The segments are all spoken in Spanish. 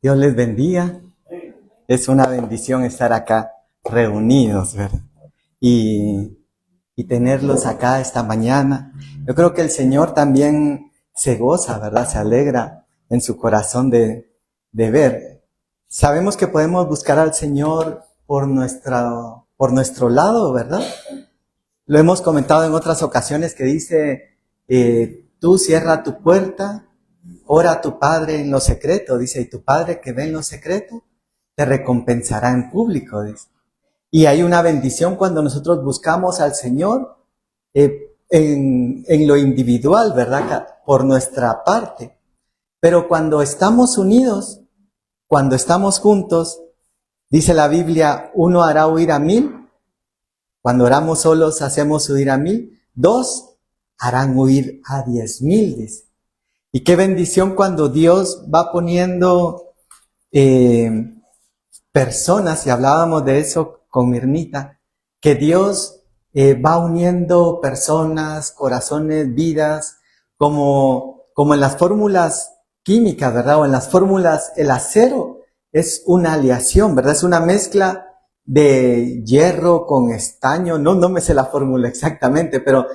Dios les bendiga. Es una bendición estar acá reunidos, ¿verdad? Y, y tenerlos acá esta mañana. Yo creo que el Señor también se goza, ¿verdad? Se alegra en su corazón de ver. Sabemos que podemos buscar al Señor por nuestro lado, ¿verdad? Lo hemos comentado en otras ocasiones que dice, tú cierra tu puerta, ora a tu Padre en lo secreto, dice, y tu Padre que ve en lo secreto, te recompensará en público, dice. Y hay una bendición cuando nosotros buscamos al Señor en lo individual, ¿verdad? Por nuestra parte. Pero cuando estamos unidos, cuando estamos juntos, dice la Biblia, uno hará huir a 1000. Cuando oramos solos hacemos huir a 1000. Dos harán huir a 10,000, dice. Y qué bendición cuando Dios va poniendo personas, y hablábamos de eso con Mirnita, que Dios va uniendo personas, corazones, vidas, como en las fórmulas químicas, ¿verdad? O en las fórmulas, el acero es una aleación, ¿verdad? Es una mezcla de hierro con estaño, no me sé la fórmula exactamente, pero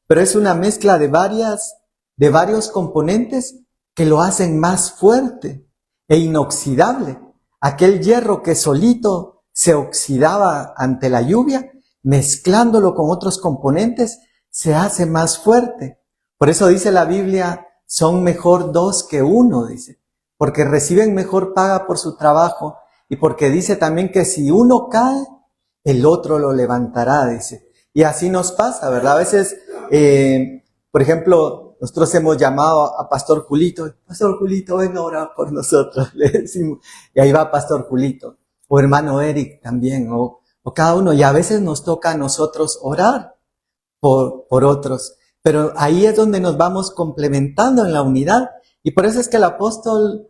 es una mezcla de varios componentes que lo hacen más fuerte e inoxidable. Aquel hierro que solito se oxidaba ante la lluvia, mezclándolo con otros componentes, se hace más fuerte. Por eso dice la Biblia, son mejor dos que uno, dice, porque reciben mejor paga por su trabajo y porque dice también que si uno cae, el otro lo levantará, dice. Y así nos pasa, ¿verdad? A veces, por ejemplo, nosotros hemos llamado a Pastor Julito, Pastor Julito, venga a orar por nosotros, le decimos, y ahí va Pastor Julito, o hermano Eric también, o cada uno, y a veces nos toca a nosotros orar por otros, pero ahí es donde nos vamos complementando en la unidad, y por eso es que el apóstol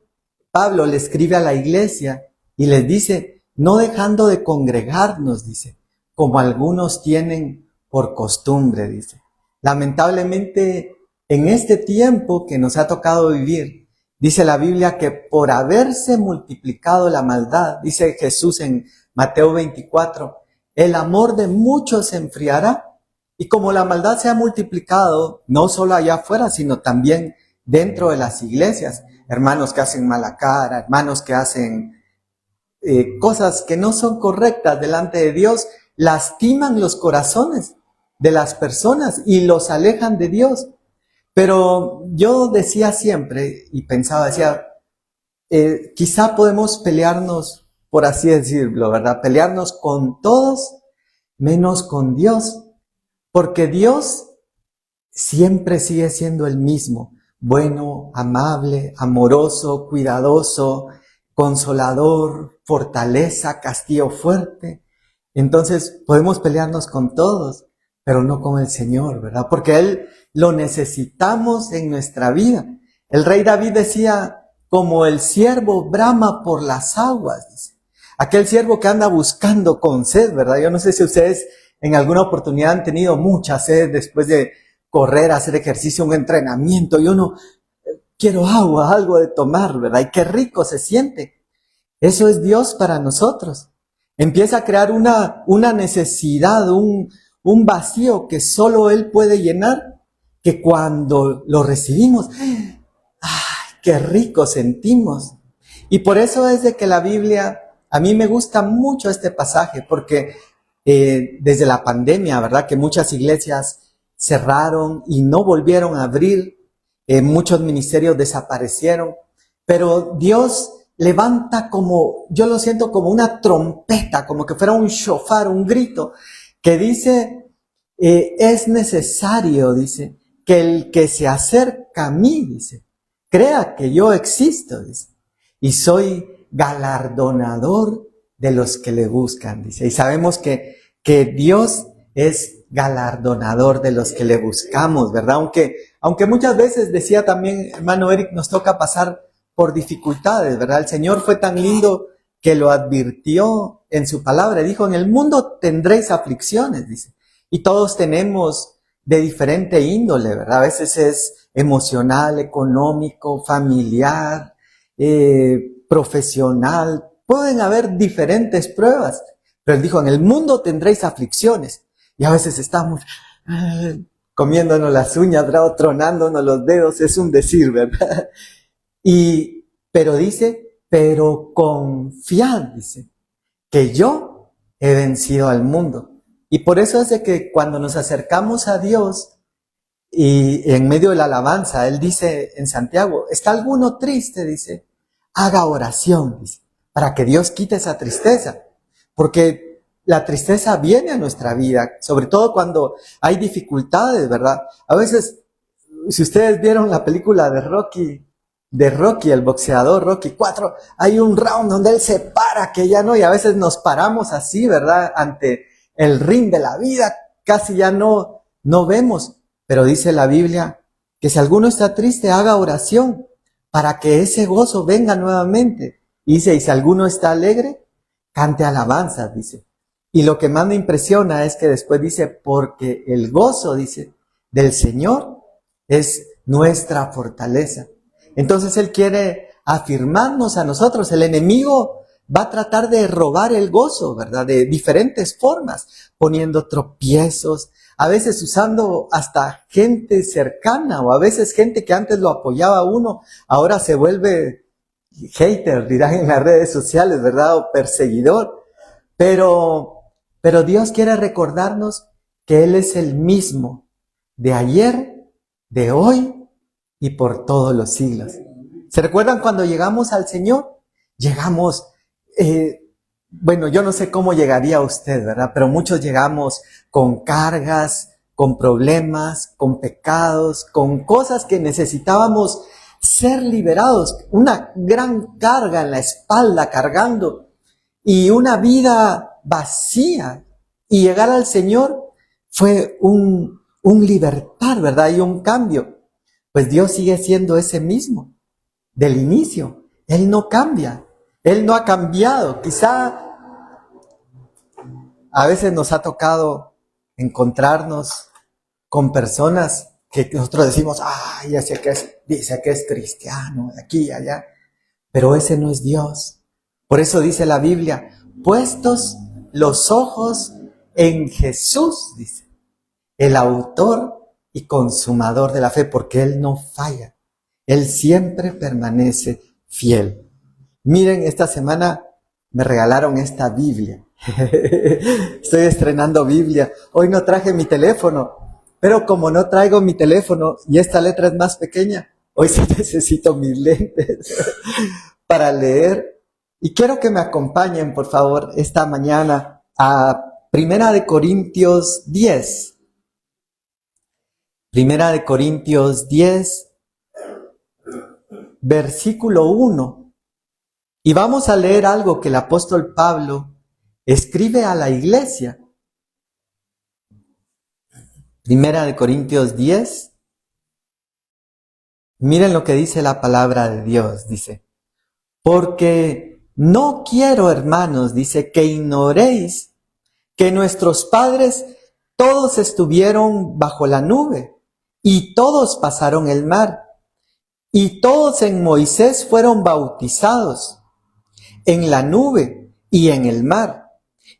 Pablo le escribe a la iglesia y les dice, no dejando de congregarnos, dice, como algunos tienen por costumbre, dice. Lamentablemente, en este tiempo que nos ha tocado vivir, dice la Biblia que por haberse multiplicado la maldad, dice Jesús en Mateo 24, el amor de muchos se enfriará. Y como la maldad se ha multiplicado, no solo allá afuera, sino también dentro de las iglesias, hermanos que hacen mala cara, hermanos que hacen cosas que no son correctas delante de Dios, lastiman los corazones de las personas y los alejan de Dios. Pero yo decía siempre y pensaba, decía, quizá podemos pelearnos, por así decirlo, ¿verdad? Pelearnos con todos, menos con Dios, porque Dios siempre sigue siendo el mismo, bueno, amable, amoroso, cuidadoso, consolador, fortaleza, castillo fuerte. Entonces podemos pelearnos con todos, pero no con el Señor, ¿verdad? Porque Él lo necesitamos en nuestra vida. El rey David decía, como el siervo brama por las aguas, dice. Aquel siervo que anda buscando con sed, ¿verdad? Yo no sé si ustedes en alguna oportunidad han tenido mucha sed después de correr, hacer ejercicio, un entrenamiento, y uno, quiero agua, algo de tomar, ¿verdad? Y qué rico se siente. Eso es Dios para nosotros. Empieza a crear una necesidad, un vacío que solo Él puede llenar, que cuando lo recibimos, ¡ay, qué rico sentimos! Y por eso es de que la Biblia, a mí me gusta mucho este pasaje, porque desde la pandemia, ¿verdad? Que muchas iglesias cerraron y no volvieron a abrir, muchos ministerios desaparecieron, pero Dios levanta como, yo lo siento como una trompeta, como que fuera un shofar, un grito, que dice, es necesario, dice, que el que se acerca a mí, dice, crea que yo existo, dice, y soy galardonador de los que le buscan, dice. Y sabemos que Dios es galardonador de los que le buscamos, ¿verdad? Aunque muchas veces, decía también hermano Eric, nos toca pasar por dificultades, ¿verdad? El Señor fue tan lindo que lo advirtió en su palabra. Dijo, en el mundo tendréis aflicciones, dice. Y todos tenemos de diferente índole, ¿verdad? A veces es emocional, económico, familiar, profesional, pueden haber diferentes pruebas. Pero él dijo, en el mundo tendréis aflicciones. Y a veces estamos comiéndonos las uñas, ¿verdad? Tronándonos los dedos, es un decir, ¿verdad? Pero dice, pero confiad, dice, que yo he vencido al mundo. Y por eso es de que cuando nos acercamos a Dios y en medio de la alabanza, Él dice en Santiago, ¿está alguno triste? Dice, haga oración, dice, para que Dios quite esa tristeza. Porque la tristeza viene a nuestra vida, sobre todo cuando hay dificultades, ¿verdad? A veces, si ustedes vieron la película de Rocky, el boxeador Rocky 4, hay un round donde él se para, que ya no, y a veces nos paramos así, ¿verdad? Ante el ring de la vida, casi ya no vemos. Pero dice la Biblia que si alguno está triste, haga oración para que ese gozo venga nuevamente. Y dice, y si alguno está alegre, cante alabanzas, dice. Y lo que más me impresiona es que después dice, porque el gozo, dice, del Señor es nuestra fortaleza. Entonces Él quiere afirmarnos a nosotros. El enemigo va a tratar de robar el gozo, ¿verdad? De diferentes formas, poniendo tropiezos, a veces usando hasta gente cercana, o a veces gente que antes lo apoyaba a uno, ahora se vuelve hater, dirán en las redes sociales, ¿verdad? O perseguidor. Pero Dios quiere recordarnos que Él es el mismo de ayer, de hoy y por todos los siglos. ¿Se recuerdan cuando llegamos al Señor? Llegamos, bueno, yo no sé cómo llegaría usted, ¿verdad? Pero muchos llegamos con cargas, con problemas, con pecados, con cosas que necesitábamos ser liberados. Una gran carga en la espalda cargando y una vida vacía. Y llegar al Señor fue un libertar, ¿verdad? Y un cambio. Pues Dios sigue siendo ese mismo del inicio. Él no cambia. Él no ha cambiado. Quizá a veces nos ha tocado encontrarnos con personas que nosotros decimos, ay, ya sé que dice que es cristiano, de aquí y allá. Pero ese no es Dios. Por eso dice la Biblia, puestos los ojos en Jesús, dice, el autor y consumador de la fe, porque Él no falla. Él siempre permanece fiel. Miren, esta semana me regalaron esta Biblia. Estoy estrenando Biblia. Hoy no traje mi teléfono, pero como no traigo mi teléfono y esta letra es más pequeña, hoy sí necesito mis lentes para leer. Y quiero que me acompañen, por favor, esta mañana a Primera de Corintios 10. Primera de Corintios 10, versículo 1. Y vamos a leer algo que el apóstol Pablo escribe a la iglesia. Primera de Corintios 10. Miren lo que dice la palabra de Dios. Dice, porque no quiero, hermanos, dice, que ignoréis que nuestros padres todos estuvieron bajo la nube y todos pasaron el mar y todos en Moisés fueron bautizados en la nube y en el mar,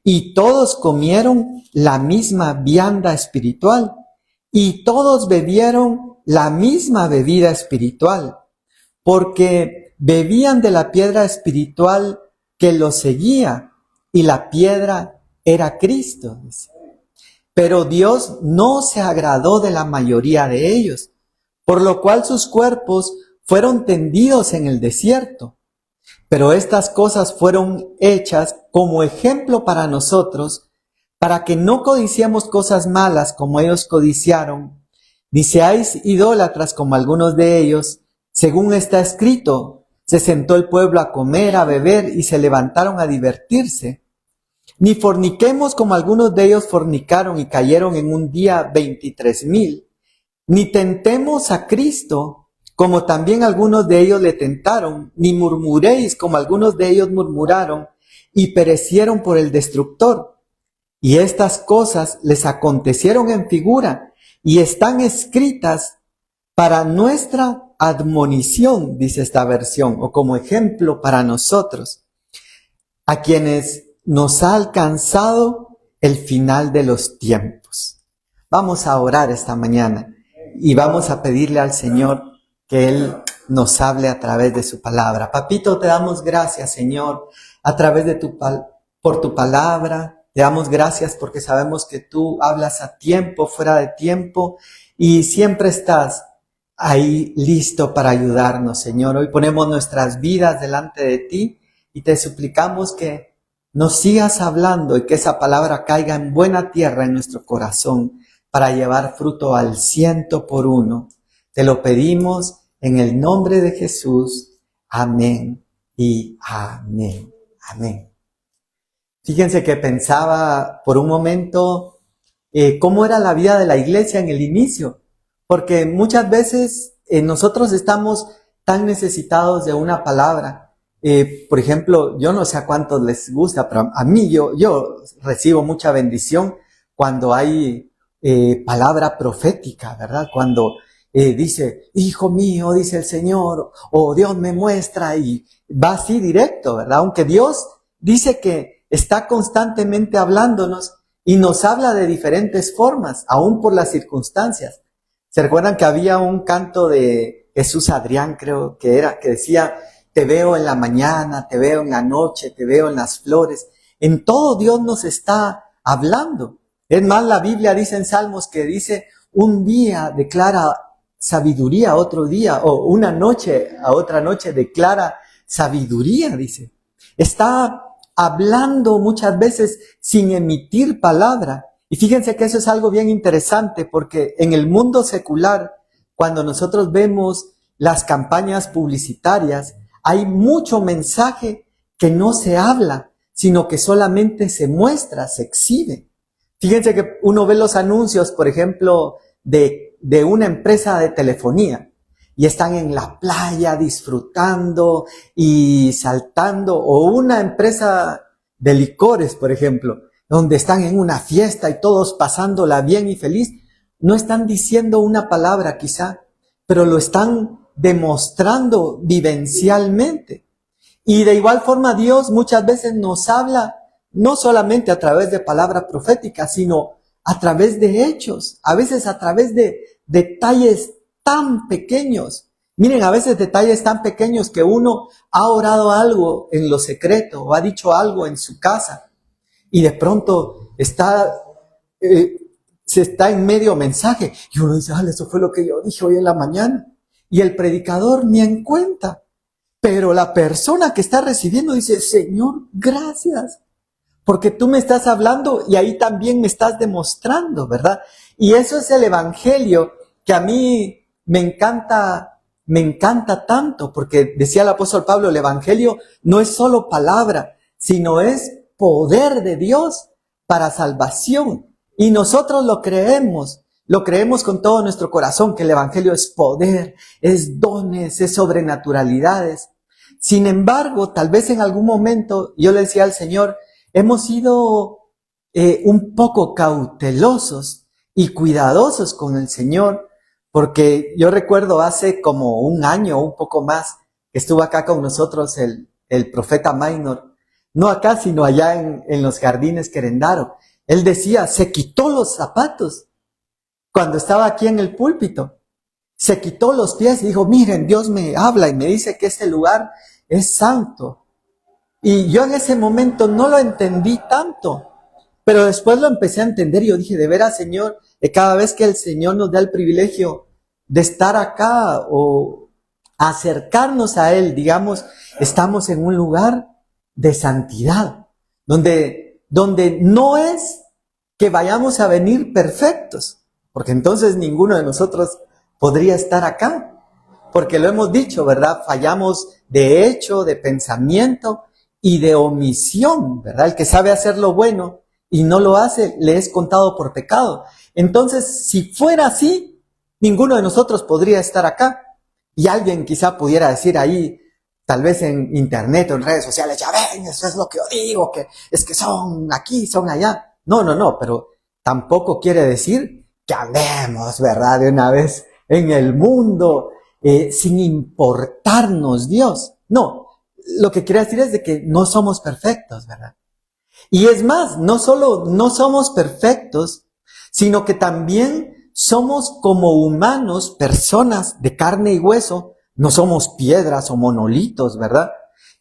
y todos comieron la misma vianda espiritual, y todos bebieron la misma bebida espiritual, porque bebían de la piedra espiritual que los seguía, y la piedra era Cristo. Pero Dios no se agradó de la mayoría de ellos, por lo cual sus cuerpos fueron tendidos en el desierto. Pero estas cosas fueron hechas como ejemplo para nosotros, para que no codiciemos cosas malas como ellos codiciaron, ni seáis idólatras como algunos de ellos. Según está escrito, se sentó el pueblo a comer, a beber y se levantaron a divertirse. Ni forniquemos como algunos de ellos fornicaron y cayeron en un día 23,000. Ni tentemos a Cristo, como también algunos de ellos le tentaron, ni murmuréis como algunos de ellos murmuraron y perecieron por el destructor. Y estas cosas les acontecieron en figura y están escritas para nuestra admonición, dice esta versión, o como ejemplo para nosotros, a quienes nos ha alcanzado el final de los tiempos. Vamos a orar esta mañana y vamos a pedirle al Señor que Él nos hable a través de su palabra. Papito, te damos gracias, Señor, a través de por tu palabra. Te damos gracias porque sabemos que tú hablas a tiempo, fuera de tiempo, y siempre estás ahí listo para ayudarnos, Señor. Hoy ponemos nuestras vidas delante de ti y te suplicamos que nos sigas hablando y que esa palabra caiga en buena tierra en nuestro corazón para llevar fruto al 100%. Te lo pedimos en el nombre de Jesús. Amén y amén. Amén. Fíjense que pensaba por un momento cómo era la vida de la iglesia en el inicio, porque muchas veces nosotros estamos tan necesitados de una palabra. Por ejemplo, yo no sé a cuántos les gusta, pero a mí yo recibo mucha bendición cuando hay palabra profética, ¿verdad? Cuando dice, hijo mío, dice el Señor, o Dios me muestra, y va así directo, ¿verdad? Aunque Dios dice que está constantemente hablándonos y nos habla de diferentes formas, aún por las circunstancias. ¿Se recuerdan que había un canto de Jesús Adrián, creo que era, que decía, te veo en la mañana, te veo en la noche, te veo en las flores? En todo Dios nos está hablando. Es más, la Biblia dice en Salmos que dice, un día declara sabiduría a otro día, o una noche a otra noche declara sabiduría, dice. Está hablando muchas veces sin emitir palabra. Y fíjense que eso es algo bien interesante, porque en el mundo secular, cuando nosotros vemos las campañas publicitarias, hay mucho mensaje que no se habla, sino que solamente se muestra, se exhibe. Fíjense que uno ve los anuncios, por ejemplo, de una empresa de telefonía, y están en la playa disfrutando y saltando, o una empresa de licores, por ejemplo, donde están en una fiesta y todos pasándola bien y feliz. No están diciendo una palabra quizá, pero lo están demostrando vivencialmente. Y de igual forma Dios muchas veces nos habla no solamente a través de palabra profética, sino a través de hechos, a veces a través de detalles tan pequeños. Miren, a veces detalles tan pequeños que uno ha orado algo en lo secreto o ha dicho algo en su casa y de pronto se está en medio mensaje y uno dice, eso fue lo que yo dije hoy en la mañana, y el predicador ni en cuenta, pero la persona que está recibiendo dice, Señor, gracias, porque tú me estás hablando y ahí también me estás demostrando, ¿verdad? Y eso es el evangelio que a mí me encanta tanto, porque decía el apóstol Pablo, el evangelio no es solo palabra, sino es poder de Dios para salvación. Y nosotros lo creemos con todo nuestro corazón, que el evangelio es poder, es dones, es sobrenaturalidades. Sin embargo, tal vez en algún momento, yo le decía al Señor, hemos sido un poco cautelosos y cuidadosos con el Señor, porque yo recuerdo hace como un año o un poco más que estuvo acá con nosotros el profeta Maynor, no acá sino allá en los jardines Querendaro. Él decía, se quitó los zapatos cuando estaba aquí en el púlpito, se quitó los pies y dijo, miren, Dios me habla y me dice que este lugar es santo. Y yo en ese momento no lo entendí tanto, pero después lo empecé a entender y yo dije, de veras, Señor, cada vez que el Señor nos da el privilegio de estar acá o acercarnos a Él, digamos, estamos en un lugar de santidad, donde no es que vayamos a venir perfectos, porque entonces ninguno de nosotros podría estar acá, porque lo hemos dicho, ¿verdad? Fallamos de hecho, de pensamiento y de omisión, ¿verdad? El que sabe hacer lo bueno y no lo hace, le es contado por pecado. Entonces, si fuera así, ninguno de nosotros podría estar acá. Y alguien quizá pudiera decir ahí, tal vez en internet o en redes sociales, ya ven, eso es lo que yo digo, que es que son aquí, son allá. No, pero tampoco quiere decir que andemos, ¿verdad? De una vez en el mundo sin importarnos Dios. No, lo que quiere decir es de que no somos perfectos, ¿verdad? Y es más, no solo no somos perfectos, sino que también somos como humanos, personas de carne y hueso, no somos piedras o monolitos, ¿verdad?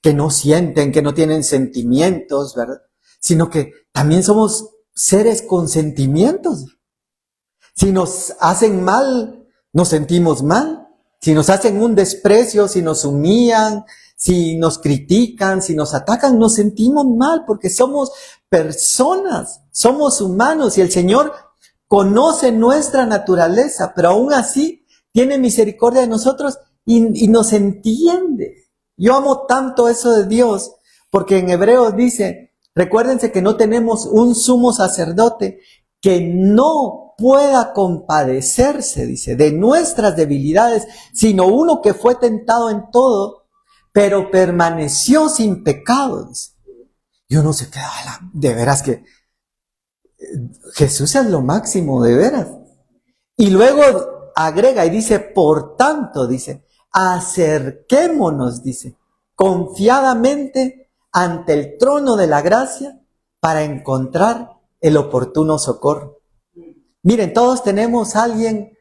Que no sienten, que no tienen sentimientos, ¿verdad? Sino que también somos seres con sentimientos. Si nos hacen mal, nos sentimos mal. Si nos hacen un desprecio, si nos humillan, si nos critican, si nos atacan, nos sentimos mal porque somos personas, somos humanos y el Señor conoce nuestra naturaleza, pero aún así tiene misericordia de nosotros y nos entiende. Yo amo tanto eso de Dios porque en Hebreos dice, recuérdense que no tenemos un sumo sacerdote que no pueda compadecerse, dice, de nuestras debilidades, sino uno que fue tentado en todo, pero permaneció sin pecados. Y uno se queda, de veras que Jesús es lo máximo, de veras. Y luego agrega y dice, por tanto, dice, acerquémonos, dice, confiadamente ante el trono de la gracia para encontrar el oportuno socorro. Miren, todos tenemos a alguien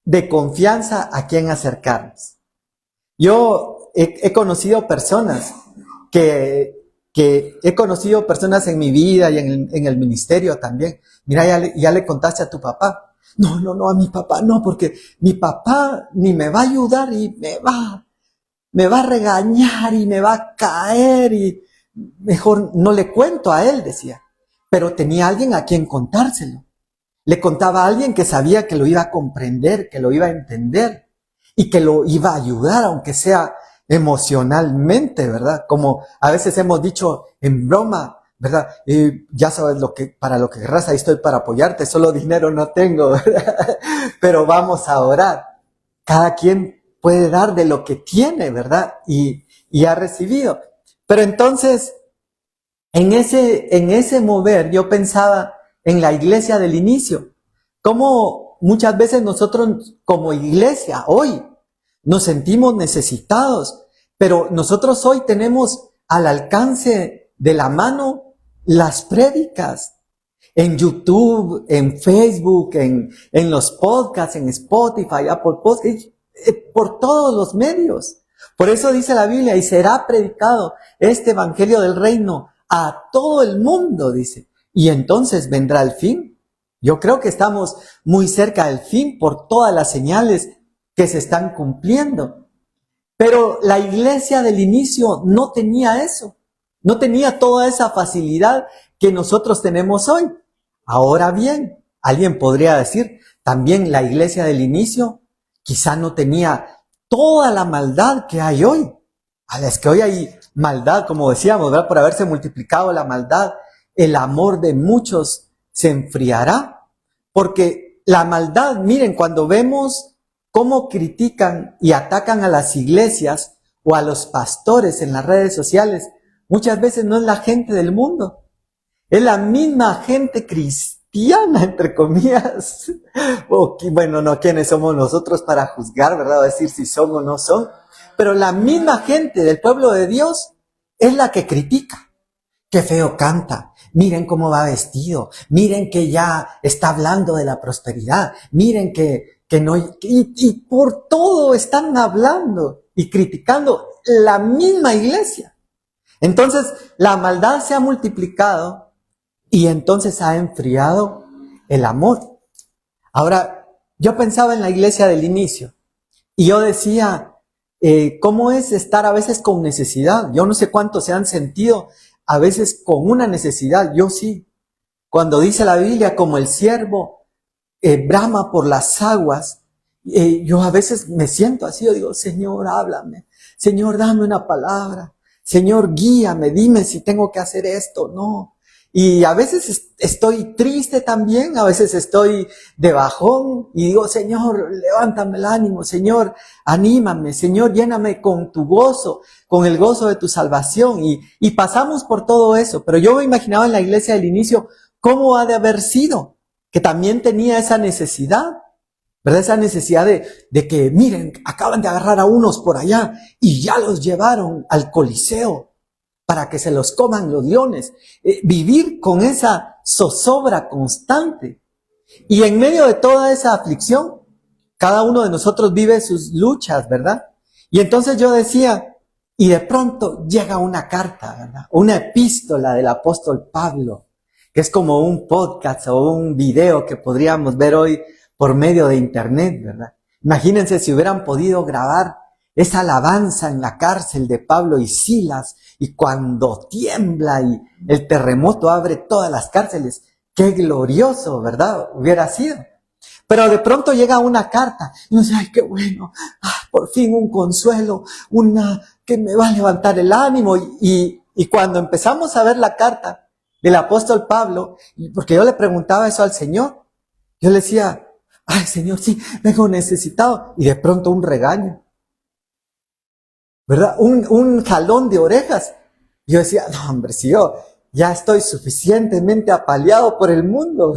de confianza a quien acercarnos. Yo he conocido personas que he conocido personas en mi vida y en el ministerio también. Mira, ya le contaste a tu papá. No, a mi papá no, porque mi papá ni me va a ayudar y me va a regañar y me va a caer y mejor no le cuento a él, decía. Pero tenía alguien a quien contárselo. Le contaba a alguien que sabía que lo iba a comprender, que lo iba a entender y que lo iba a ayudar, aunque sea emocionalmente, ¿verdad? Como a veces hemos dicho en broma, ¿verdad? Ya sabes para lo que querrás, ahí estoy para apoyarte, solo dinero no tengo, ¿verdad? Pero vamos a orar. Cada quien puede dar de lo que tiene, ¿verdad? Y ha recibido. Pero entonces, en ese mover, yo pensaba en la iglesia del inicio. Cómo muchas veces nosotros como iglesia hoy nos sentimos necesitados, pero nosotros hoy tenemos al alcance de la mano las prédicas en YouTube, en Facebook, en los podcasts, en Spotify, Apple Podcasts, por todos los medios. Por eso dice la Biblia, y será predicado este evangelio del reino a todo el mundo, dice. Y entonces vendrá el fin. Yo creo que estamos muy cerca del fin por todas las señales que se están cumpliendo. Pero la iglesia del inicio no tenía eso. No tenía toda esa facilidad que nosotros tenemos hoy. Ahora bien, alguien podría decir, también la iglesia del inicio quizá no tenía toda la maldad que hay hoy. A las que hoy hay maldad, como decíamos, ¿verdad? Por haberse multiplicado la maldad, el amor de muchos se enfriará. Porque la maldad, miren, cuando vemos cómo critican y atacan a las iglesias o a los pastores en las redes sociales, muchas veces no es la gente del mundo, es la misma gente cristiana, entre comillas. Bueno, no, ¿quiénes somos nosotros para juzgar, verdad? O decir si son o no son. Pero la misma gente del pueblo de Dios es la que critica. Qué feo canta. Miren cómo va vestido. Miren que ya está hablando de la prosperidad. Miren que no, y por todo están hablando y criticando la misma iglesia. Entonces, la maldad se ha multiplicado y entonces ha enfriado el amor. Ahora, yo pensaba en la iglesia del inicio y yo decía, ¿cómo es estar a veces con necesidad? Yo no sé cuántos se han sentido a veces con una necesidad, yo sí. Cuando dice la Biblia, como el siervo brama por las aguas, yo a veces me siento así, yo digo, Señor, háblame. Señor, dame una palabra. Señor, guíame, dime si tengo que hacer esto, no. Y a veces estoy triste también, a veces estoy de bajón y digo, Señor, levántame el ánimo, Señor, anímame, Señor, lléname con tu gozo, con el gozo de tu salvación. Y pasamos por todo eso, pero yo me imaginaba en la iglesia del inicio cómo ha de haber sido, que también tenía esa necesidad. ¿verdad? Esa necesidad de que, miren, acaban de agarrar a unos por allá y ya los llevaron al Coliseo para que se los coman los leones. Vivir con esa zozobra constante. Y en medio de toda esa aflicción, cada uno de nosotros vive sus luchas, ¿verdad? Y entonces yo decía, y de pronto llega una carta, ¿verdad? Una epístola del apóstol Pablo, que es como un podcast o un video que podríamos ver hoy por medio de internet, ¿verdad? Imagínense si hubieran podido grabar esa alabanza en la cárcel de Pablo y Silas, y cuando tiembla y el terremoto abre todas las cárceles, qué glorioso, ¿verdad? Hubiera sido. Pero de pronto llega una carta y uno dice, ay, qué bueno, por fin un consuelo, una que me va a levantar el ánimo. Y cuando empezamos a ver la carta del apóstol Pablo, porque yo le preguntaba eso al Señor, yo le decía, ay, Señor, sí, vengo necesitado. Y de pronto un regaño, ¿verdad? Un jalón de orejas. Yo decía, no, hombre, si yo ya estoy suficientemente apaleado por el mundo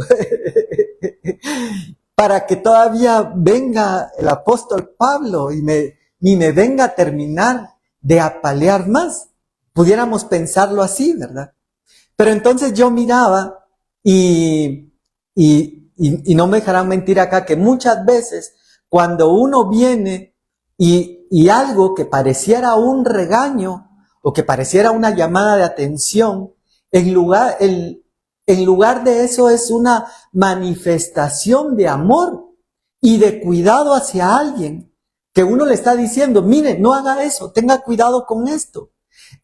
para que todavía venga el apóstol Pablo y me venga a terminar de apalear más. Pudiéramos pensarlo así, ¿verdad? Pero entonces yo miraba y no me dejarán mentir acá que muchas veces cuando uno viene y algo que pareciera un regaño o que pareciera una llamada de atención, en lugar de eso es una manifestación de amor y de cuidado hacia alguien, que uno le está diciendo, mire, no haga eso, tenga cuidado con esto,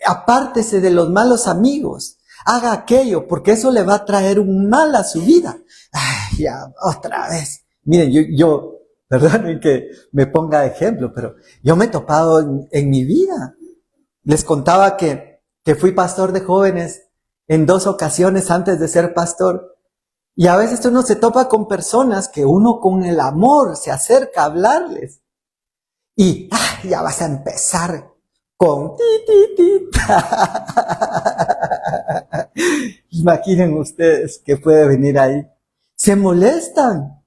apártese de los malos amigos, haga aquello, porque eso le va a traer un mal a su vida. Ay, ya, otra vez. Miren, yo perdonen que me ponga de ejemplo, pero yo me he topado en mi vida. Les contaba que fui pastor de jóvenes en 2 ocasiones antes de ser pastor. Y a veces uno se topa con personas que uno con el amor se acerca a hablarles. Y ya vas a empezar con Imaginen ustedes que puede venir ahí. Se molestan.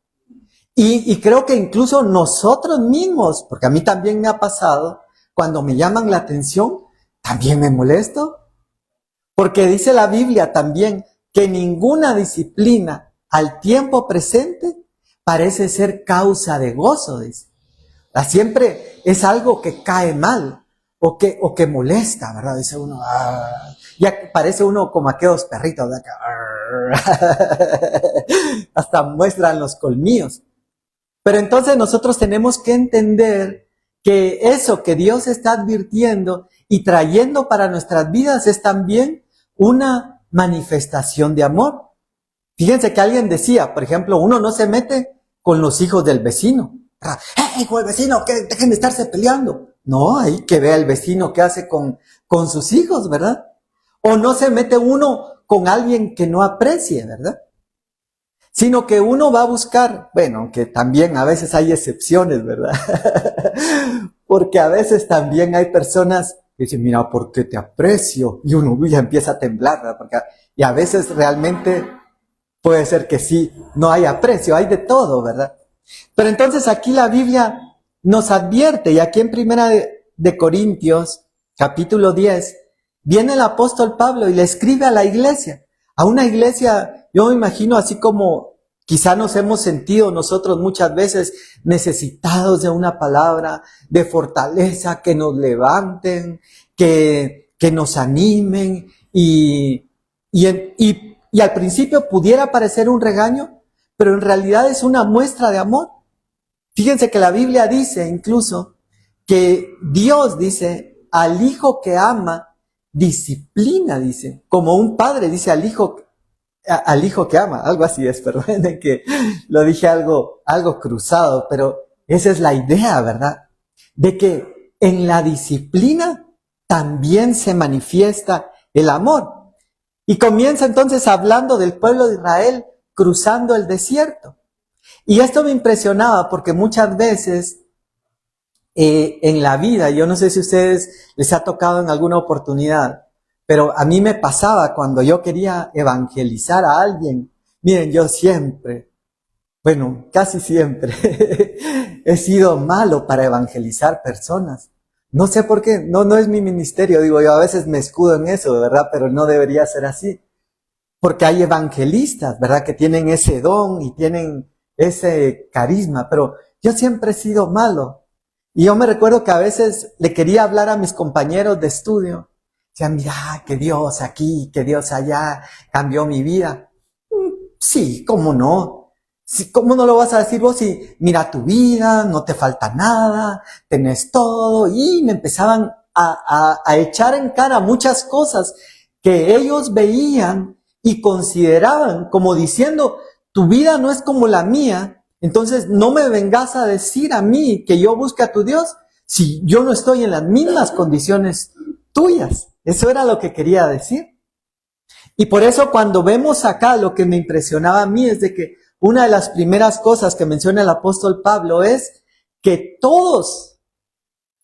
Y creo que incluso nosotros mismos, porque a mí también me ha pasado, cuando me llaman la atención, también me molesto. Porque dice la Biblia también que ninguna disciplina al tiempo presente parece ser causa de gozo, dice. Siempre es algo que cae mal o que molesta, ¿verdad? Dice uno, ya parece uno como aquellos perritos de acá. Hasta muestran los colmillos. Pero entonces nosotros tenemos que entender que eso que Dios está advirtiendo y trayendo para nuestras vidas es también una manifestación de amor. Fíjense que alguien decía, por ejemplo, uno no se mete con los hijos del vecino. Hijo del vecino, que dejen de estarse peleando. No, hay que ver al vecino qué hace con sus hijos, ¿verdad? O no se mete uno con alguien que no aprecie, ¿verdad? Sino que uno va a buscar, bueno, aunque también a veces hay excepciones, ¿verdad? Porque a veces también hay personas que dicen, mira, porque te aprecio, y uno ya empieza a temblar, ¿verdad? Y a veces realmente puede ser que sí, no hay aprecio, hay de todo, ¿verdad? Pero entonces aquí la Biblia nos advierte, y aquí en Primera de Corintios, capítulo 10, viene el apóstol Pablo y le escribe a la iglesia, a una iglesia. Yo me imagino así como quizá nos hemos sentido nosotros muchas veces necesitados de una palabra de fortaleza, que nos levanten, que nos animen y al principio pudiera parecer un regaño, pero en realidad es una muestra de amor. Fíjense que la Biblia dice incluso que Dios dice al hijo que ama, disciplina, dice, como un padre dice al hijo que ama, algo así es, perdonen que lo dije algo cruzado, pero esa es la idea, ¿verdad? De que en la disciplina también se manifiesta el amor. Y comienza entonces hablando del pueblo de Israel cruzando el desierto. Y esto me impresionaba porque muchas veces en la vida, yo no sé si a ustedes les ha tocado en alguna oportunidad, pero a mí me pasaba cuando yo quería evangelizar a alguien. Miren, yo siempre, bueno, casi siempre he sido malo para evangelizar personas. No sé por qué, no es mi ministerio, digo yo, a veces me escudo en eso, ¿verdad? Pero no debería ser así. Porque hay evangelistas, ¿verdad? Que tienen ese don y tienen ese carisma, pero yo siempre he sido malo. Y yo me recuerdo que a veces le quería hablar a mis compañeros de estudio. Decían, mira, que Dios aquí, que Dios allá cambió mi vida. Sí, ¿cómo no? Sí, ¿cómo no lo vas a decir vos si mira tu vida, no te falta nada, tenés todo? Y me empezaban a echar en cara muchas cosas que ellos veían y consideraban como diciendo, tu vida no es como la mía, entonces no me vengas a decir a mí que yo busque a tu Dios si yo no estoy en las mismas condiciones tuyas. Eso era lo que quería decir. Y por eso cuando vemos acá, lo que me impresionaba a mí es de que una de las primeras cosas que menciona el apóstol Pablo es que todos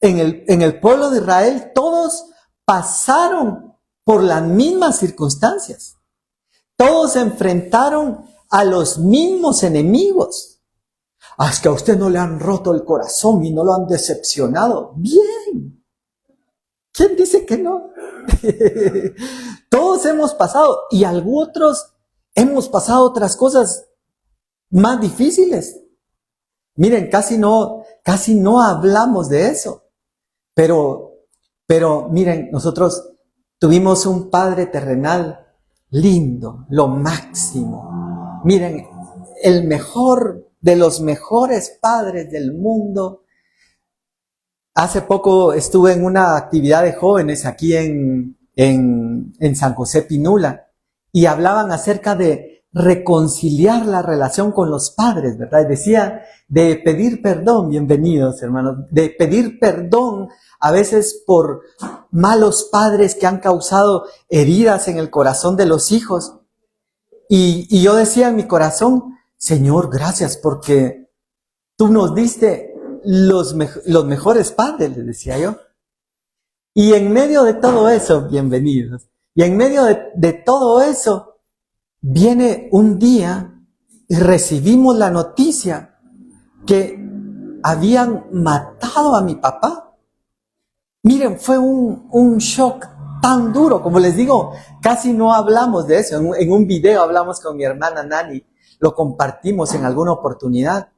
en el pueblo de Israel, todos pasaron por las mismas circunstancias. Todos se enfrentaron a los mismos enemigos. Ah, es que a usted no le han roto el corazón y no lo han decepcionado. Bien. ¿Quién dice que no? Todos hemos pasado y otros hemos pasado otras cosas más difíciles. Miren, casi no hablamos de eso. Pero miren, nosotros tuvimos un padre terrenal lindo, lo máximo. Miren, el mejor de los mejores padres del mundo. Hace poco estuve en una actividad de jóvenes aquí en San José Pinula y hablaban acerca de reconciliar la relación con los padres, ¿verdad? Y decía de pedir perdón, bienvenidos hermanos, de pedir perdón a veces por malos padres que han causado heridas en el corazón de los hijos. Y yo decía en mi corazón, Señor, gracias porque tú nos diste los mejores padres, les decía yo. Y en medio de todo eso, bienvenidos, y en medio de todo eso, viene un día y recibimos la noticia que habían matado a mi papá. Miren, fue un shock tan duro, como les digo, casi no hablamos de eso. En un video hablamos con mi hermana Nani, lo compartimos en alguna oportunidad.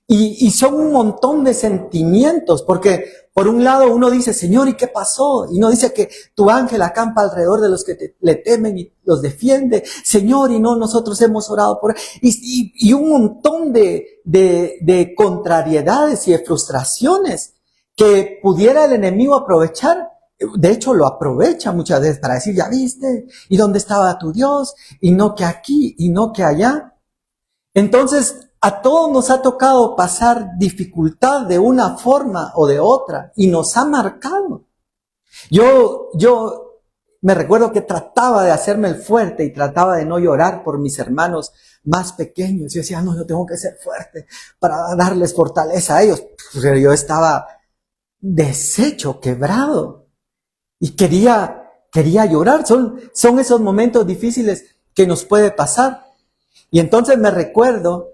Y son un montón de sentimientos, porque por un lado uno dice, Señor, ¿y qué pasó? Y uno dice que tu ángel acampa alrededor de los que le temen y los defiende. Señor, y no, nosotros hemos orado por él. Y un montón de contrariedades y de frustraciones que pudiera el enemigo aprovechar. De hecho, lo aprovecha muchas veces para decir, ya viste, ¿y dónde estaba tu Dios? Y no que aquí, y no que allá. Entonces, a todos nos ha tocado pasar dificultad de una forma o de otra y nos ha marcado. Yo me recuerdo que trataba de hacerme el fuerte y trataba de no llorar por mis hermanos más pequeños. Yo decía, no, yo tengo que ser fuerte para darles fortaleza a ellos. Pero yo estaba deshecho, quebrado y quería llorar. Son esos momentos difíciles que nos puede pasar. Y entonces me recuerdo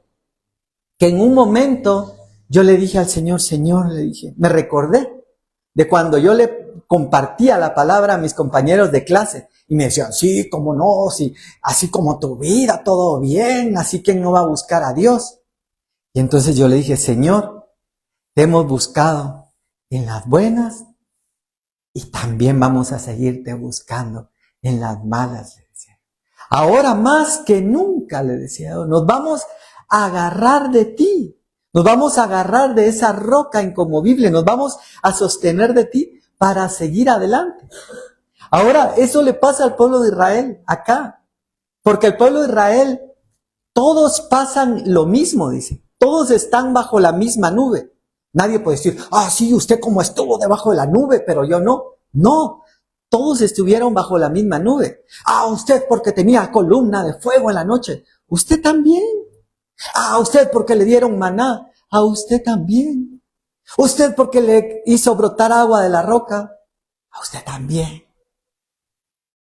que en un momento yo le dije al Señor, le dije, me recordé de cuando yo le compartía la palabra a mis compañeros de clase y me decían, sí, cómo no, sí, así como tu vida, todo bien, así que no va a buscar a Dios. Y entonces yo le dije, Señor, te hemos buscado en las buenas y también vamos a seguirte buscando en las malas, le decía. Ahora más que nunca, le decía, nos vamos a agarrar de ti, nos vamos a agarrar de esa roca inconmovible, nos vamos a sostener de ti para seguir adelante. Ahora, eso le pasa al pueblo de Israel acá, porque el pueblo de Israel, todos pasan lo mismo, dice, todos están bajo la misma nube. Nadie puede decir, sí, usted como estuvo debajo de la nube, pero yo no. No, todos estuvieron bajo la misma nube. Usted porque tenía columna de fuego en la noche. Usted también. Usted porque le dieron maná. A usted también. Usted porque le hizo brotar agua de la roca. A usted también.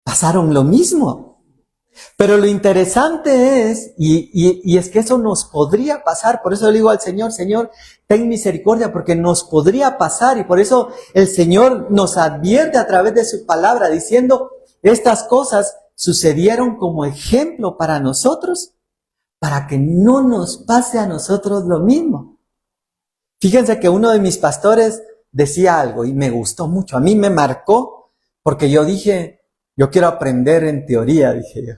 Pasaron lo mismo. Pero lo interesante es, y es que eso nos podría pasar, por eso le digo al Señor, Señor, ten misericordia, porque nos podría pasar, y por eso el Señor nos advierte a través de su palabra, diciendo, estas cosas sucedieron como ejemplo para nosotros, para que no nos pase a nosotros lo mismo. Fíjense que uno de mis pastores decía algo, y me gustó mucho, a mí me marcó, porque yo dije, yo quiero aprender en teoría, dije yo.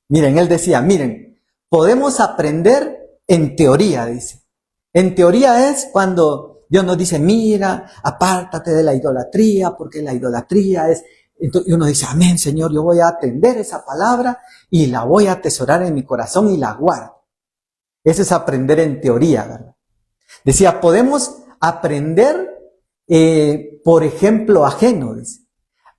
Miren, él decía, miren, podemos aprender en teoría, dice. En teoría es cuando Dios nos dice, mira, apártate de la idolatría, porque la idolatría es... Entonces, y uno dice, amén, Señor, yo voy a atender esa palabra y la voy a atesorar en mi corazón y la guardo. Eso es aprender en teoría, ¿verdad? Decía, podemos aprender, por ejemplo, ajeno, dice.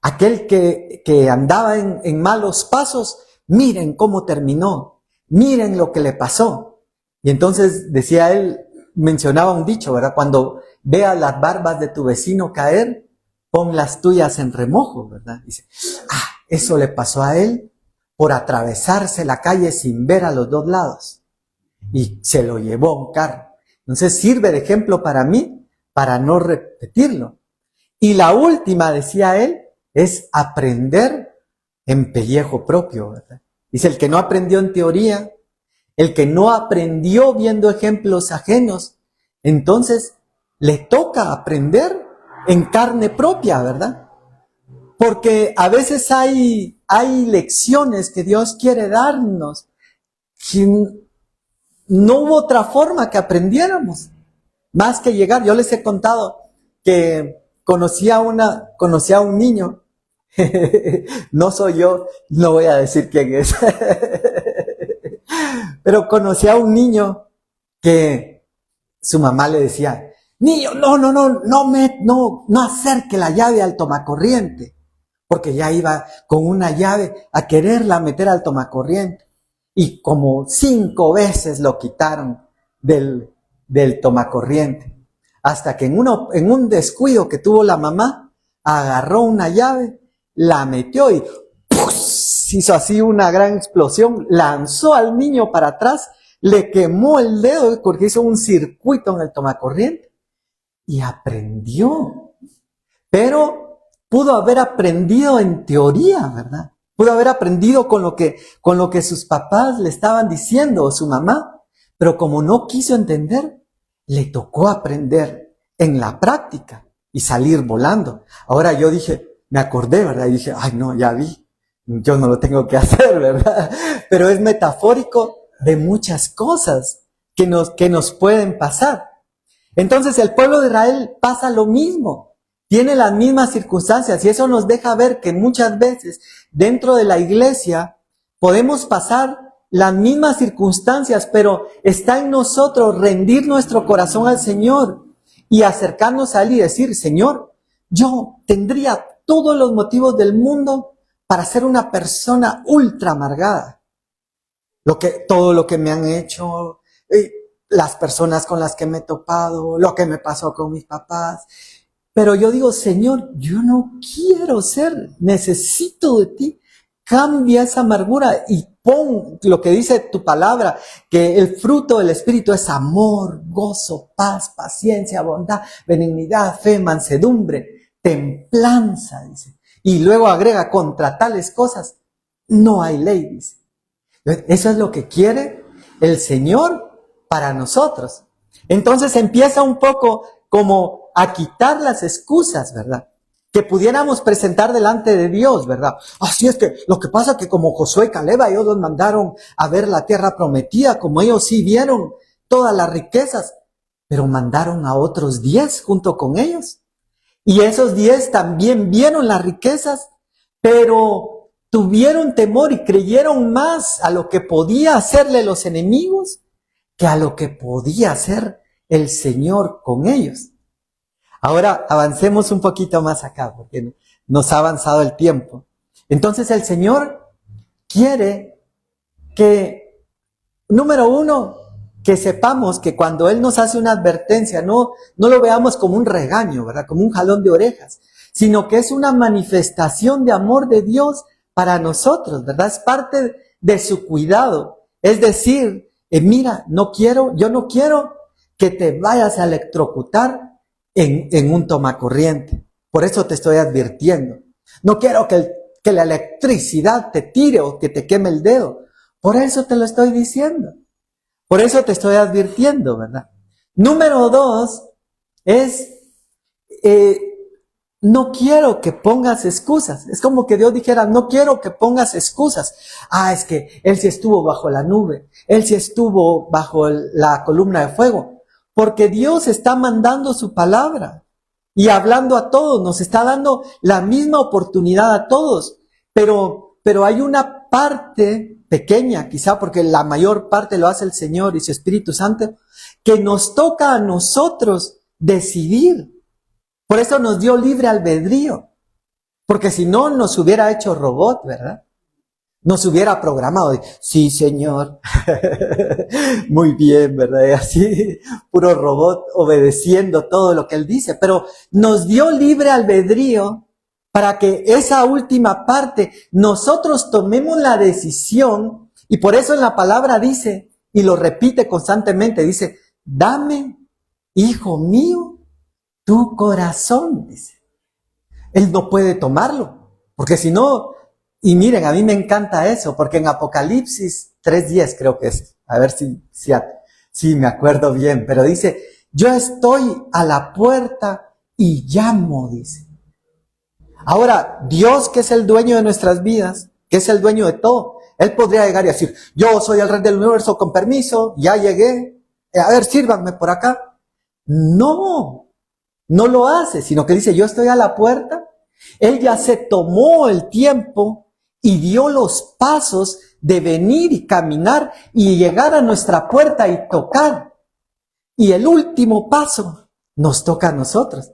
Aquel que andaba en malos pasos, miren cómo terminó, miren lo que le pasó. Y entonces decía él, mencionaba un dicho, ¿verdad? Cuando veas las barbas de tu vecino caer, pon las tuyas en remojo, ¿verdad? Dice, eso le pasó a él por atravesarse la calle sin ver a los dos lados. Y se lo llevó un carro. Entonces sirve de ejemplo para mí, para no repetirlo. Y la última, decía él, es aprender en pellejo propio, ¿verdad? Dice, el que no aprendió en teoría, el que no aprendió viendo ejemplos ajenos, entonces le toca aprender en carne propia, ¿verdad? Porque a veces hay lecciones que Dios quiere darnos que no hubo otra forma que aprendiéramos, más que llegar. Yo les he contado que conocí a un niño, no soy yo, no voy a decir quién es, pero conocí a un niño que su mamá le decía, niño, no acerque la llave al tomacorriente, porque ya iba con una llave a quererla meter al tomacorriente. Y como 5 veces lo quitaron del tomacorriente. Hasta que en un descuido que tuvo la mamá, agarró una llave, la metió y ¡pus! Hizo así una gran explosión, lanzó al niño para atrás, le quemó el dedo porque hizo un circuito en el tomacorriente y aprendió. Pero pudo haber aprendido en teoría, ¿verdad? Pudo haber aprendido con lo que sus papás le estaban diciendo o su mamá, pero como no quiso entender, le tocó aprender en la práctica y salir volando. Ahora yo dije, me acordé, ¿verdad? Y dije, ay no, ya vi, yo no lo tengo que hacer, ¿verdad? Pero es metafórico de muchas cosas que nos pueden pasar. Entonces el pueblo de Israel pasa lo mismo. Tiene las mismas circunstancias y eso nos deja ver que muchas veces dentro de la iglesia podemos pasar las mismas circunstancias, pero está en nosotros rendir nuestro corazón al Señor y acercarnos a Él y decir, Señor, yo tendría todos los motivos del mundo para ser una persona ultra amargada. Todo lo que me han hecho, las personas con las que me he topado, lo que me pasó con mis papás. Pero yo digo, Señor, yo no quiero necesito de ti. Cambia esa amargura y pon lo que dice tu palabra, que el fruto del Espíritu es amor, gozo, paz, paciencia, bondad, benignidad, fe, mansedumbre, templanza, dice. Y luego agrega, contra tales cosas no hay ley, dice. Eso es lo que quiere el Señor para nosotros. Entonces empieza un poco como a quitar las excusas, ¿verdad? Que pudiéramos presentar delante de Dios, ¿verdad? Así es que lo que pasa es que como Josué y Caleb, ellos los mandaron a ver la tierra prometida, como ellos sí vieron todas las riquezas, pero mandaron a otros 10 junto con ellos. Y esos 10 también vieron las riquezas, pero tuvieron temor y creyeron más a lo que podía hacerle los enemigos que a lo que podía hacer el Señor con ellos. Ahora avancemos un poquito más acá, porque nos ha avanzado el tiempo. Entonces el Señor quiere que, número uno, que sepamos que cuando Él nos hace una advertencia, no lo veamos como un regaño, ¿verdad? Como un jalón de orejas, sino que es una manifestación de amor de Dios para nosotros, ¿verdad? Es parte de su cuidado. Es decir, mira, yo no quiero que te vayas a electrocutar en un tomacorriente. Por eso te estoy advirtiendo. No quiero que la electricidad te tire o que te queme el dedo. Por eso te lo estoy diciendo. Por eso te estoy advirtiendo, ¿verdad? Número 2 es, no quiero que pongas excusas. Es como que Dios dijera, no quiero que pongas excusas. Es que Él sí estuvo bajo la nube. Él sí estuvo bajo la columna de fuego. Porque Dios está mandando su palabra y hablando a todos. Nos está dando la misma oportunidad a todos. Pero hay una parte pequeña, quizá porque la mayor parte lo hace el Señor y su Espíritu Santo, que nos toca a nosotros decidir. Por eso nos dio libre albedrío, porque si no nos hubiera hecho robot, ¿verdad? Nos hubiera programado, sí Señor, muy bien, ¿verdad? Y así, puro robot obedeciendo todo lo que Él dice, pero nos dio libre albedrío para que esa última parte nosotros tomemos la decisión, y por eso en la palabra dice, y lo repite constantemente, dice, dame, hijo mío, tu corazón, dice. Él no puede tomarlo, porque si no, y miren, a mí me encanta eso, porque en Apocalipsis 3:10 creo que es, a ver si me acuerdo bien, pero dice, yo estoy a la puerta y llamo, dice. Ahora, Dios, que es el dueño de nuestras vidas, que es el dueño de todo, Él podría llegar y decir, yo soy el rey del universo, con permiso, ya llegué, a ver, sírvanme por acá. No lo hace, sino que dice, yo estoy a la puerta. Él ya se tomó el tiempo y dio los pasos de venir y caminar y llegar a nuestra puerta y tocar. Y el último paso nos toca a nosotros.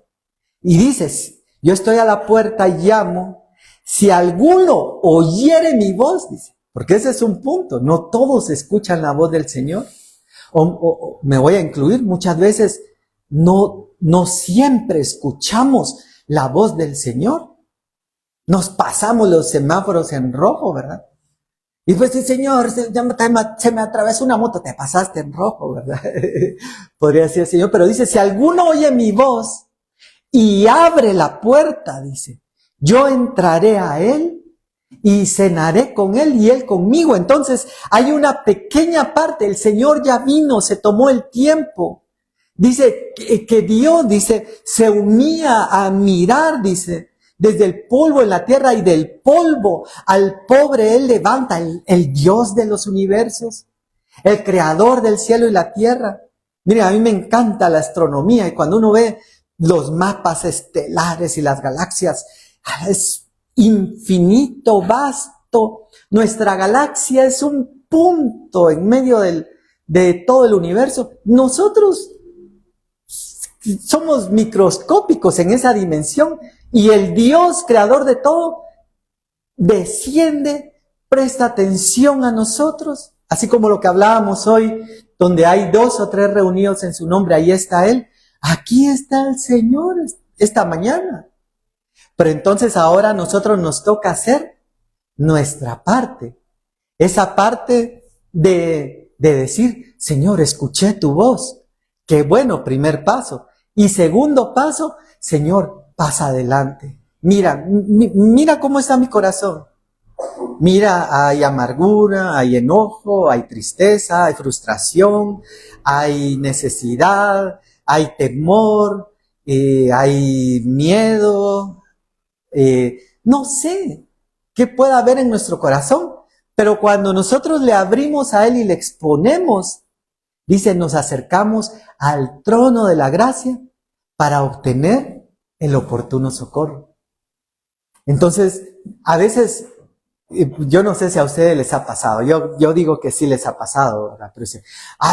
Y dices, yo estoy a la puerta y llamo. Si alguno oyere mi voz, dice, porque ese es un punto, no todos escuchan la voz del Señor. O me voy a incluir, muchas veces no siempre escuchamos la voz del Señor. Nos pasamos los semáforos en rojo, ¿verdad? Y pues el Señor, se me atravesó una moto, te pasaste en rojo, ¿verdad? Podría decir el Señor, pero dice, si alguno oye mi voz y abre la puerta, dice, yo entraré a él y cenaré con él y él conmigo. Entonces hay una pequeña parte, el Señor ya vino, se tomó el tiempo. Dice que Dios, dice, se unía a mirar, dice, desde el polvo en la tierra, y del polvo al pobre Él levanta, el Dios de los universos, el creador del cielo y la tierra. Miren, a mí me encanta la astronomía, y cuando uno ve los mapas estelares y las galaxias, es infinito, vasto. Nuestra galaxia es un punto en medio de todo el universo. Nosotros somos microscópicos en esa dimensión, y el Dios creador de todo desciende, presta atención a nosotros, así como lo que hablábamos hoy, donde hay 2 o 3 reunidos en su nombre, ahí está Él. Aquí está el Señor esta mañana. Pero entonces ahora a nosotros nos toca hacer nuestra parte, esa parte de decir, Señor, escuché tu voz. Qué bueno, primer paso. Y segundo paso, Señor, pasa adelante. Mira cómo está mi corazón. Mira, hay amargura, hay enojo, hay tristeza, hay frustración, hay necesidad, hay temor, hay miedo. No sé qué pueda haber en nuestro corazón, pero cuando nosotros le abrimos a Él y le exponemos, dice, nos acercamos al trono de la gracia para obtener el oportuno socorro. Entonces, a veces, yo no sé si a ustedes les ha pasado, yo digo que sí les ha pasado, ¿verdad? Pero dicen,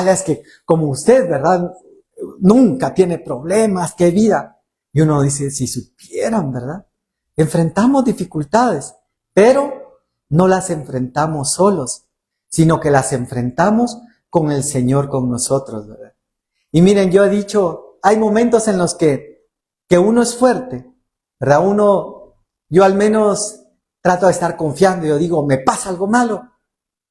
es que como usted, ¿verdad? Nunca tiene problemas, qué vida. Y uno dice, si supieran, ¿verdad? Enfrentamos dificultades, pero no las enfrentamos solos, sino que las enfrentamos con el Señor con nosotros, ¿verdad? Y miren, yo he dicho, hay momentos en los que uno es fuerte, ¿verdad? Yo al menos trato de estar confiando, yo digo, me pasa algo malo,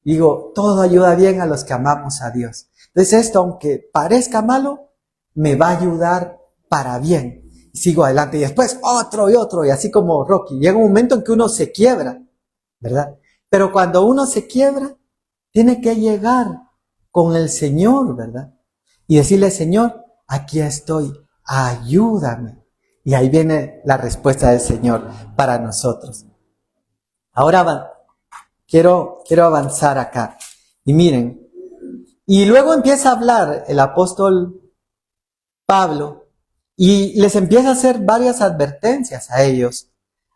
Digo, todo ayuda bien a los que amamos a Dios. Entonces esto, aunque parezca malo, me va a ayudar para bien. Y sigo adelante y después otro y así como Rocky. Llega un momento en que uno se quiebra, ¿verdad? Pero cuando uno se quiebra, tiene que llegar con el Señor, ¿verdad? Y decirle, Señor, aquí estoy, ayúdame. Y ahí viene la respuesta del Señor para nosotros. Ahora quiero avanzar acá. Y miren, y luego empieza a hablar el apóstol Pablo y les empieza a hacer varias advertencias a ellos.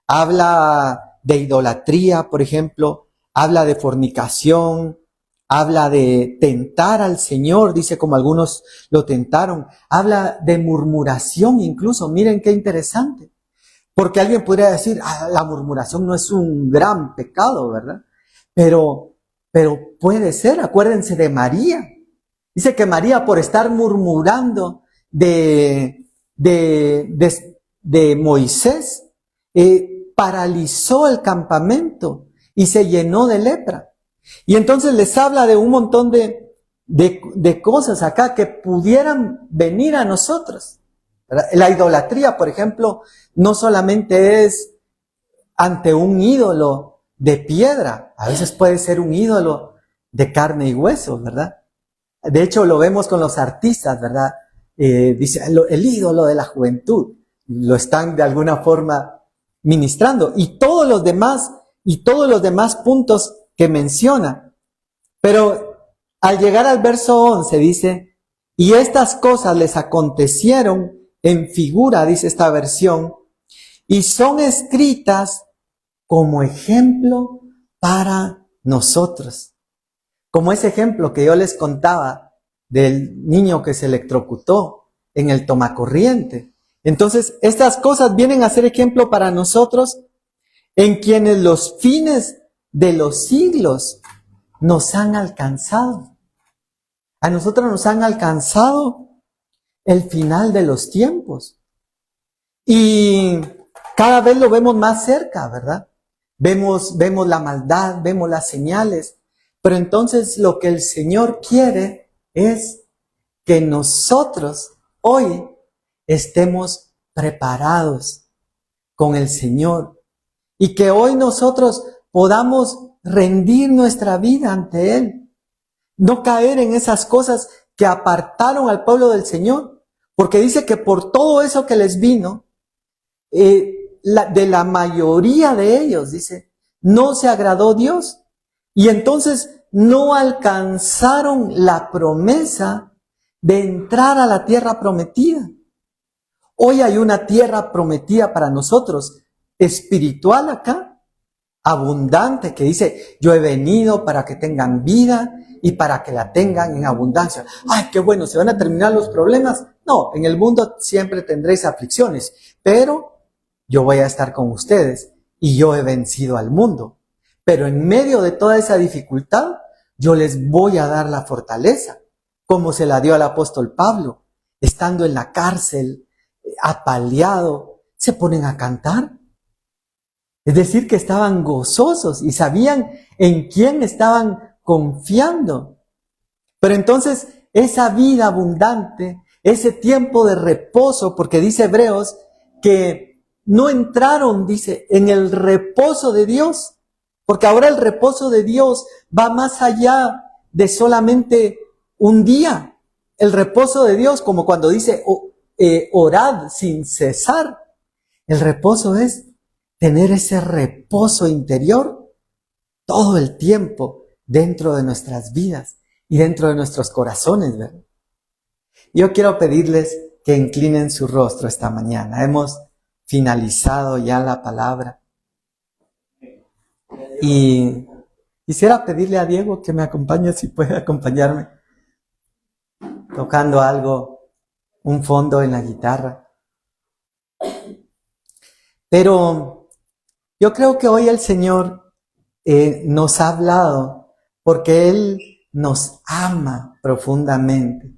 Habla de idolatría, por ejemplo, habla de fornicación, habla de tentar al Señor, dice como algunos lo tentaron, habla de murmuración incluso, miren qué interesante, porque alguien podría decir, la murmuración no es un gran pecado, ¿verdad? Pero puede ser, acuérdense de María, dice que María por estar murmurando de Moisés, paralizó el campamento y se llenó de lepra. Y entonces les habla de un montón de cosas acá que pudieran venir a nosotros. ¿Verdad? La idolatría, por ejemplo, no solamente es ante un ídolo de piedra, a veces puede ser un ídolo de carne y hueso, ¿verdad? De hecho, lo vemos con los artistas, ¿verdad? Dice, el ídolo de la juventud. Lo están de alguna forma ministrando. Y todos los demás puntos que menciona. Pero al llegar al verso 11 dice, y estas cosas les acontecieron en figura, dice esta versión, y son escritas como ejemplo para nosotros. Como ese ejemplo que yo les contaba del niño que se electrocutó en el tomacorriente. Entonces, estas cosas vienen a ser ejemplo para nosotros en quienes los fines de los siglos nos han alcanzado. A nosotros nos han alcanzado el final de los tiempos. Y cada vez lo vemos más cerca, ¿verdad? Vemos la maldad, vemos las señales. Pero entonces lo que el Señor quiere es que nosotros hoy estemos preparados con el Señor y que hoy nosotros podamos rendir nuestra vida ante Él. No caer en esas cosas que apartaron al pueblo del Señor, porque dice que por todo eso que les vino, de la mayoría de ellos, dice, no se agradó Dios. Y entonces no alcanzaron la promesa de entrar a la tierra prometida. Hoy hay una tierra prometida para nosotros, espiritual acá, abundante, que dice, yo he venido para que tengan vida y para que la tengan en abundancia. ¡Ay, qué bueno! ¿Se van a terminar los problemas? No, en el mundo siempre tendréis aflicciones, pero yo voy a estar con ustedes y yo he vencido al mundo. Pero en medio de toda esa dificultad, yo les voy a dar la fortaleza, como se la dio al apóstol Pablo, estando en la cárcel, apaleado, se ponen a cantar. Es decir, que estaban gozosos y sabían en quién estaban confiando. Pero entonces, esa vida abundante, ese tiempo de reposo, porque dice Hebreos que no entraron, dice, en el reposo de Dios. Porque ahora el reposo de Dios va más allá de solamente un día. El reposo de Dios, como cuando dice, orad sin cesar. El reposo es tener ese reposo interior todo el tiempo dentro de nuestras vidas y dentro de nuestros corazones, ¿verdad? Yo quiero pedirles que inclinen su rostro esta mañana. Hemos finalizado ya la palabra. Y quisiera pedirle a Diego que me acompañe, si puede acompañarme, tocando algo, un fondo en la guitarra. Pero yo creo que hoy el Señor nos ha hablado porque Él nos ama profundamente.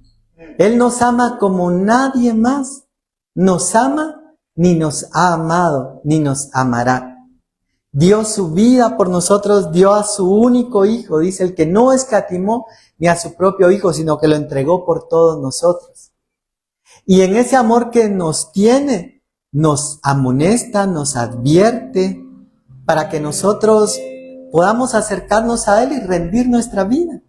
Él nos ama como nadie más nos ama, ni nos ha amado, ni nos amará. dio su vida por nosotros, dio a su único Hijo, dice el que no escatimó ni a su propio Hijo, sino que lo entregó por todos nosotros. Y en ese amor que nos tiene, nos amonesta, nos advierte, para que nosotros podamos acercarnos a Él y rendir nuestra vida.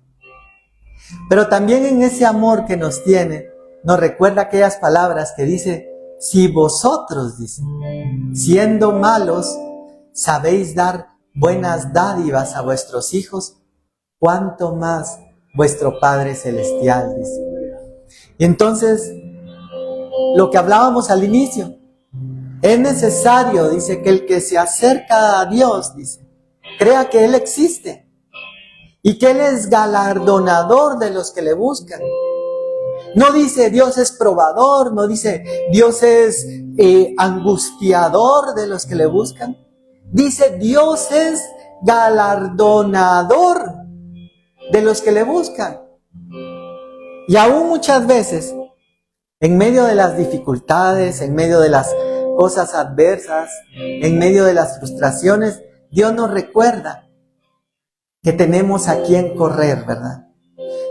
Pero también en ese amor que nos tiene, nos recuerda aquellas palabras que dice, si vosotros, dice, siendo malos, sabéis dar buenas dádivas a vuestros hijos, cuánto más vuestro Padre Celestial, dice. Y entonces, lo que hablábamos al inicio, es necesario, dice, que el que se acerca a Dios, dice, crea que Él existe y que Él es galardonador de los que le buscan. No dice Dios es probador, no dice Dios es angustiador de los que le buscan. Dice Dios es galardonador de los que le buscan. Y aún muchas veces, en medio de las dificultades, en medio de las cosas adversas, en medio de las frustraciones, Dios nos recuerda que tenemos a quien correr, ¿verdad?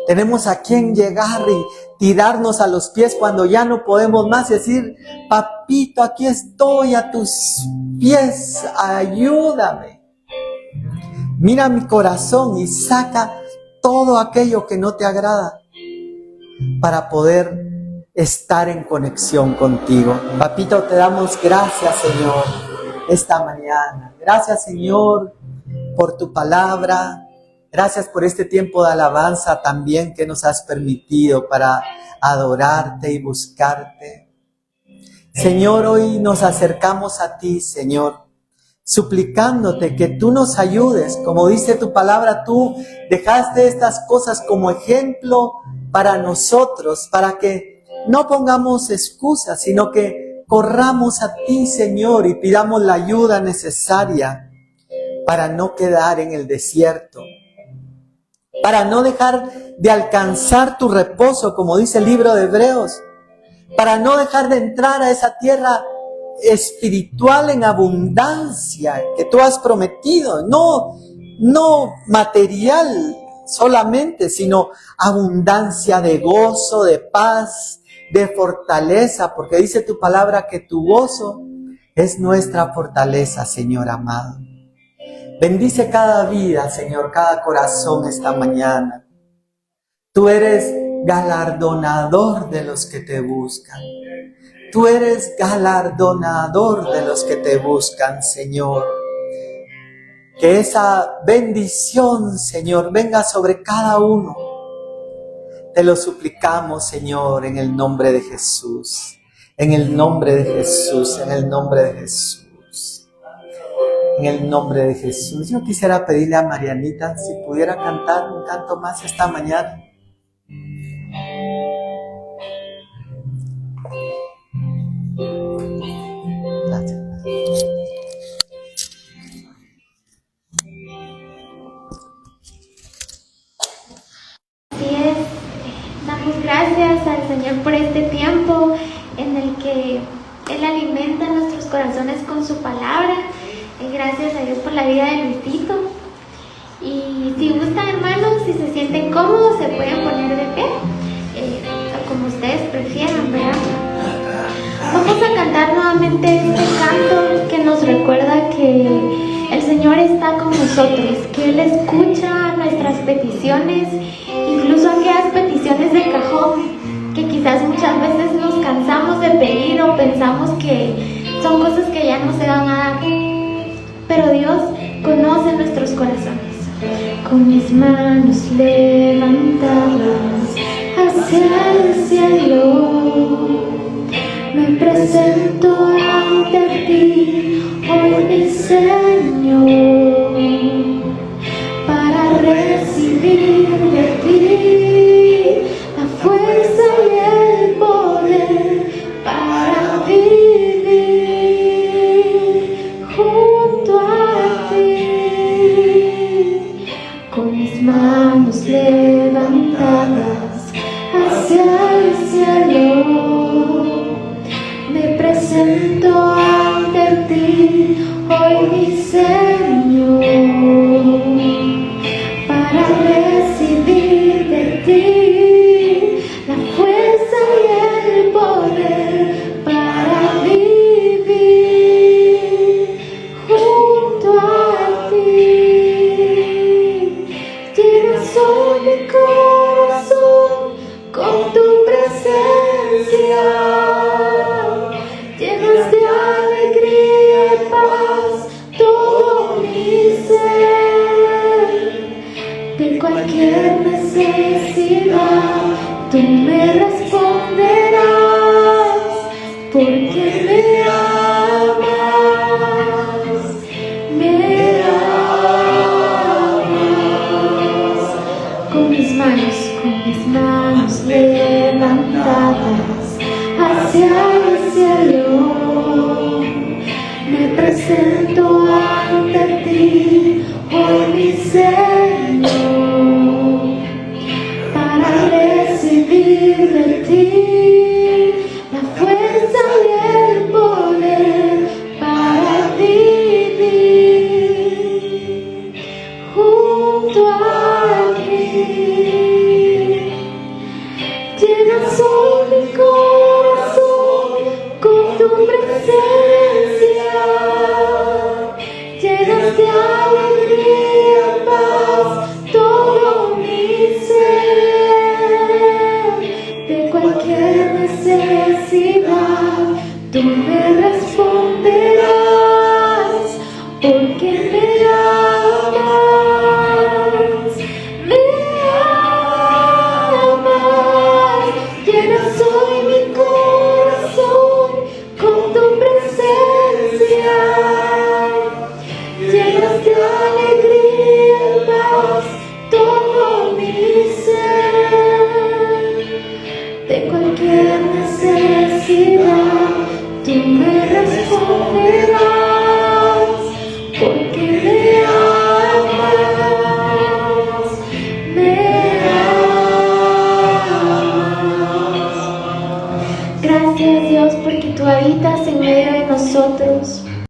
Tenemos a quien llegar y tirarnos a los pies cuando ya no podemos más y decir, papito, aquí estoy a tus pies, ayúdame. Mira mi corazón y saca todo aquello que no te agrada para poder estar en conexión contigo. Papito, te damos gracias, Señor, esta mañana. Gracias, Señor, por tu palabra. Gracias por este tiempo de alabanza también que nos has permitido para adorarte y buscarte. Señor, hoy nos acercamos a ti, Señor, suplicándote que tú nos ayudes. Como dice tu palabra, tú dejaste estas cosas como ejemplo para nosotros, para que no pongamos excusas, sino que corramos a ti, Señor, y pidamos la ayuda necesaria para no quedar en el desierto, para no dejar de alcanzar tu reposo, como dice el libro de Hebreos, para no dejar de entrar a esa tierra espiritual en abundancia que tú has prometido, no material solamente, sino abundancia de gozo, de paz, de fortaleza, porque dice tu palabra que tu gozo es nuestra fortaleza, Señor amado. Bendice cada vida, Señor, cada corazón esta mañana. Tú eres galardonador de los que te buscan. Tú eres galardonador de los que te buscan, Señor. Que esa bendición, Señor, venga sobre cada uno. Te lo suplicamos, Señor, en el nombre de Jesús. En el nombre de Jesús, en el nombre de Jesús. En el nombre de Jesús. Yo quisiera pedirle a Marianita si pudiera cantar un canto más esta mañana. Gracias. Así es, damos gracias al Señor por este tiempo en el que Él alimenta nuestros corazones con su palabra. Gracias a Dios por la vida de Luisito. Y si gustan, hermanos, si se sienten cómodos, se pueden poner de pie, como ustedes prefieran, ¿verdad? Vamos a cantar nuevamente este canto que nos recuerda que el Señor está con nosotros, que Él escucha nuestras peticiones, incluso aquellas peticiones de cajón que quizás muchas veces nos cansamos de pedir o pensamos que son cosas que ya no se van a dar. Pero Dios conoce nuestros corazones. Con mis manos levantadas hacia el cielo, me presento ante ti, hoy mi Señor, para recibir de ti la fuerza y el poder para vivir junto a ti. Con mis manos levantadas hacia el cielo, me presento ante ti, hoy mi Señor. Señor, para recibir de ti la fuerza y el poder para vivir junto a ti. Llenas hoy mi corazón con tu presencia, llenas de alegría, paz, todo mi ser. De cualquier necesidad, tú me responderás, porque me amas, me amas. Llenas hoy mi corazón con tu presencia, llenas de alegría y paz todo mi ser. De cualquier necesidad, tú me responderás, porque me amas, me amas. Gracias, Dios, porque tú habitas en medio de nosotros.